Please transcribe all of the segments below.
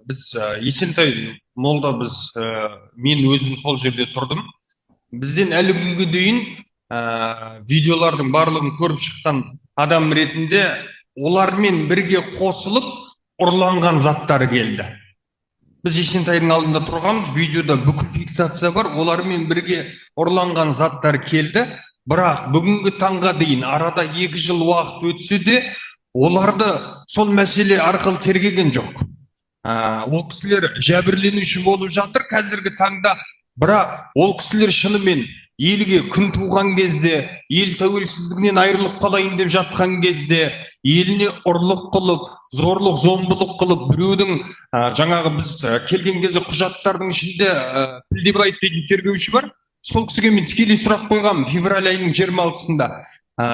біз Есентай молда мен өзім сол жерде тұрдым. Бізден әлі күнге дейін видеолардың барлығын көріп шыққан адам ретінде олармен бірге қосылып ұрланған заттары келді. Біз Есентайдың алдында тұрғанбыз, видеода бүкіл фиксация бар, олармен бірге ұрланған заттар келді. Бірақ бүгінгі таңға дейін арада 2 жыл уақыт өтсе де, оларды сол мәселе арқылы тергеген жоқ. Ол кісілер жәбірленуші болып жатыр қазіргі таңда, бірақ ол кісілер шынымен елге күн туған кезде, ел тәуелсіздігінен айырылып қалайын деп жатқан кезде, еліне ұрлық қылып, зорлық зомбылық қылып, біреудің жаңағы біз келген кезде құжаттардың ішінде Пілдебаев дейтін тергеуші бар. Сол кісіге мен тікелей сұрақ қойғам февраль айының 26-сында.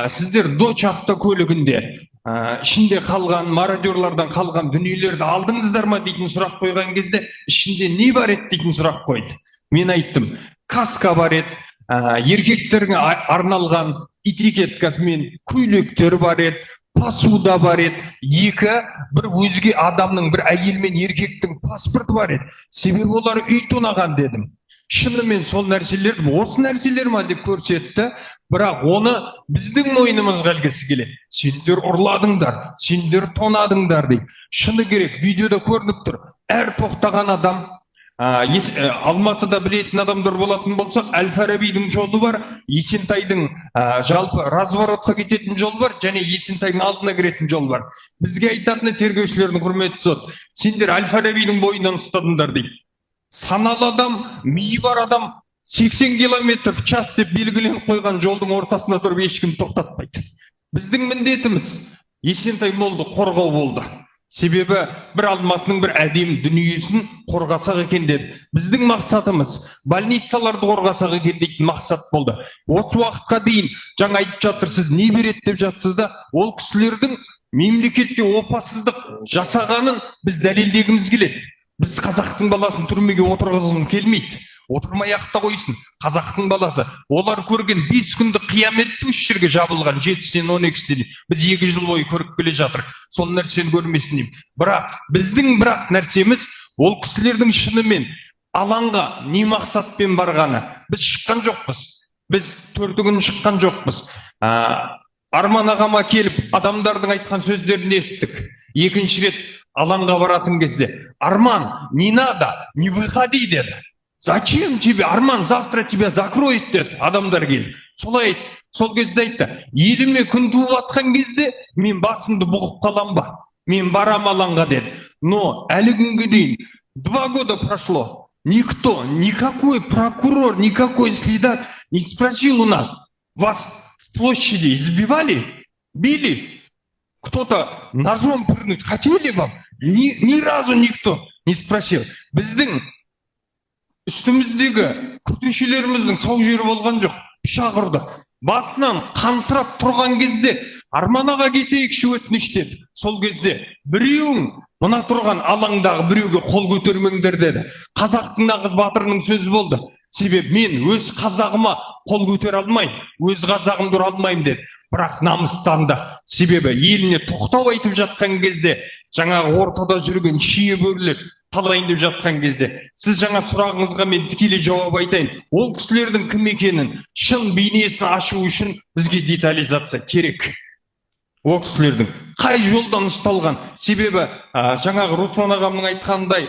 Сіздер Доч автокөлігінде ішінде қалған, мародерлардан қалған дүниелерді алдыңыздар ма дейтін сұрақ қойған кезде, ішінде не бар еді дейтін сұрақ қойды. Мен айттым, каска бар еді, еркектерге арналған этикеткасымен көйлектер бар еді, посуда бар еді, бір өзге адамның, бір әйел мен еркектің паспорты бар еді. Себебі олар үй тонаған дедім. Шынымен сол нәрселер, осы нәрселер ма деп көрсетті, бірақ оны біздің мойнымызға ілгісі келеді. Сендер ұрладыңдар, сендер тонадыңдар дейді. Шыны керек, видеода көрініп тұр. Әр тоқтаған адам, Алматыда білетін адамдар болатын болсақ, Әл-Фарабидің жолы бар, Есентайдың жалпы разворотқа кететін жол бар, және Есентайдың алдына кіретін жол бар. Бізге айтатыны тергеушілердің құрметті сот, сендер Әл-Фарабидің бойынан ұстадыңдар дейді. Саналы адам, миы бар адам 80 км в час деп белгіленіп қойған жолдың ортасында тұрып ешкім тоқтатпайды. Біздің міндетіміз Есентай молды қорғау болды. Себебі бір Алматының бір әдемі дүниесін қорғасақ екен деді. Біздің мақсатымыз больницаларды қорғасақ екен дейтін мақсат болды. Осы уақытқа дейін жаңа айтып жатырсыз, не береді деп жатсыз да, ол кісілердің мемлекетке опасыздық жасағанын біз дәлелдегіміз келеді. Біз қазақтың баласын түрмеге отырғызғым келмейді. Отырмай ақ та қойсын, қазақтың баласы. Олар көрген 5 күнді қияметті үш жерге жабылған, 7-сінен 12-сінен. Біз 2 жыл бойы көріп келе жатыр. Сол нәрсені көрмесін деймін. Бірақ біздің нәрсеміз, ол кісілердің шынымен алаңға не мақсатпен барғаны. Біз шыққан жоқпыз. Біз 4 күн шыққан жоқпыз. Арман ағама келіп, адамдардың айтқан сөздерін естідік. Екінші рет алаңға баратын кезде, Арман, не надо, не выходи деді. Зачем тебе, Арман, завтра тебя закроет деді. Адамдар келді. Солай айтты. Сол кезде айтты, еліме күн туып атқан кезде мен басымды бұғып қалам ба? Мен барам алаңға деді. Но әлі күнге дейін 2 года прошло. Никто, никакой прокурор, никакой следак не спросил у нас, вас в площади избивали, били? Кто-то ножом пырнуть хотели вам? Ни разу никто не спросил. Біздің үстіміздегі күтушілеріміздің сау жері болған жоқ. Пышақ ұрды. Басынан қансырап тұрған кезде Арман аға кетейікші өтініш деді. Сол кезде біреуің мына тұрған алаңдағы біреуге қол көтермеңдер деді. Қазақтың нағыз батырының сөзі болды. Себебі мен өз қазағыма қол көтере алмаймын, өз қазағымды ұра алмаймын деді. Бірақ намыстанды. Себебі еліне тоқтау айтып жатқан кезде, жаңағы ортада жүрген шие бөрілер талайын деп жатқан кезде, сіз жаңа сұрағыңызға мен тікелей жауап айтайын. Ол кісілердің кім екенін, шын бейнесін ашу үшін бізге детализация керек. Ол кісілердің қай жолдан ұсталған? Себебі жаңағы Руслан ағамның айтқандай,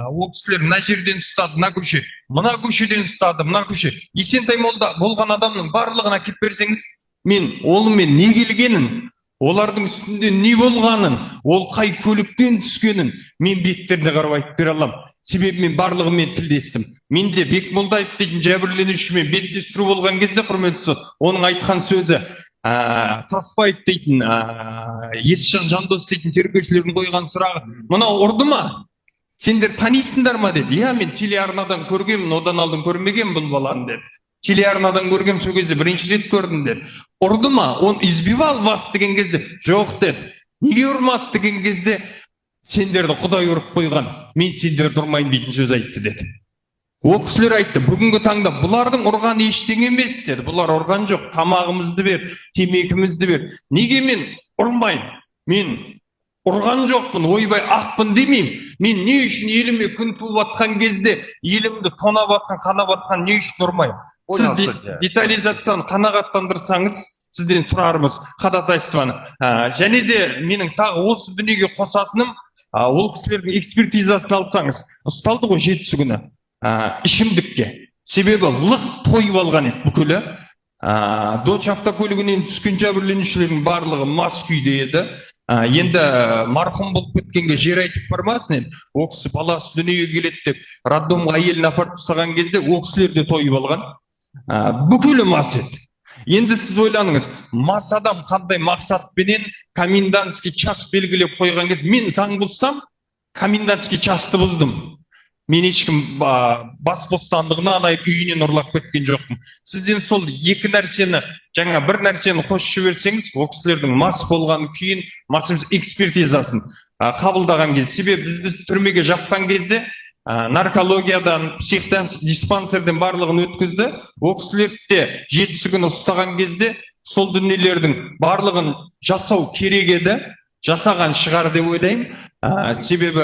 ол кісілер мына жерден ұстады, мына көше, мына көшеден ұстады, мына көше. Есентай молда болған адамның барлығын әкеп берсеңіз, мен олымен не келгенін, олардың үстінде не болғанын, ол қай көліктен түскенін мен беттеріне қарап айтып бере аламын. Себебі мен барлығымен тілдестім. Мен де Бекмолдаев дейтін жәбірленушімен беттестіру болған кезде, құрметті сот, оның айтқан сөзі, Таспаев дейтін, Есжан Жандос дейтін тергеушілердің қойған сұрағы, мынау ұрды ма? Сендер танисыңдар ма деді. Я, мен телеарнадан көргенмін, одан алдын көрмеген бұл баланы деді. Телеарнадан көргем, сол кезде бірінші рет көрдім деді. Ұрды ма? Он избивал вас деген кезде, жоқ деді. Неге ұрмады деген кезде, сендерді Құдай ұрып қойған, мен сендерді ұрмайын дейтін сөз айтты деді. Ол кісілер айтты, бүгінгі таңда бұлардың ұрған ештеңе емес деді. Бұлар ұрған жоқ, тамағымызды бер, темекімізді бер. Неге мен ұрмайын? Мен ұрған жоқпын, ойбай ақпын демеймін. Мен не үшін еліме күн туып атқан кезде, елімді тонап атқан, қанап атқан не үшін ұрмаймын? Сіз детализацияны қанағаттандырсаңыз, сізден сұрарымыз ходатайствоны. Және де менің тағы осы дүниеге қосатыным, ол кісілердің экспертизасын алсаңыз, ұсталды ғой 7 күні ішімдікке. Себебі лық тойып алған еді бүкілі. Доч автокөлігінен түскен жәбірленушілердің барлығы мас күйде еді. Енді марқұм болып кеткенге жер айтып бармасын енді. Ол кісі баласы дүниеге келеді деп роддомға әйелін апарып тастаған кезде ол кісілер де тойып алған. Бүкілі мас еді. Енді сіз ойланыңыз, мас адам қандай мақсатпенен комендантский час белгілеп қойған кез, мен заң бұзсам, комендантский часты бұздым. Мен ешкім бас бостандығына анайып үйінен ұрлап кеткен жоқпын. Сізден сол екі нәрсені, жаңа бір нәрсені қосып жіберсеңіз, ол кісілердің мас болған күйін, мас экспертизасын қабылдаған кез. Себебі бізді түрмеге жапқан кезде наркологиядан, психдиспансерден барлығын өткізді. Ол кісілерді 7 күні ұстаған кезде сол дүниелердің барлығын жасау керек еді. Жасаған шығар деп ойлаймын. Себебі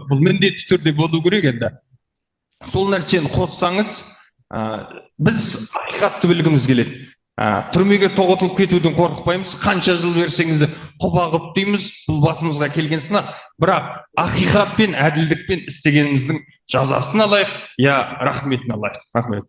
бұл міндетті түрде болу керек енді. Сол нәрсені қоссаңыз, біз ақиқатты білгіміз келеді. Түрмеге тоғытылып кетуден қорықпаймыз. Қанша жыл берсеңіз де құба қып дейміз. Бұл басымызға келген сынақ. Бірақ ақиқатпен, әділдікпен істегеніміздің жазасын алайық, я рахметін алайық. Рахмет.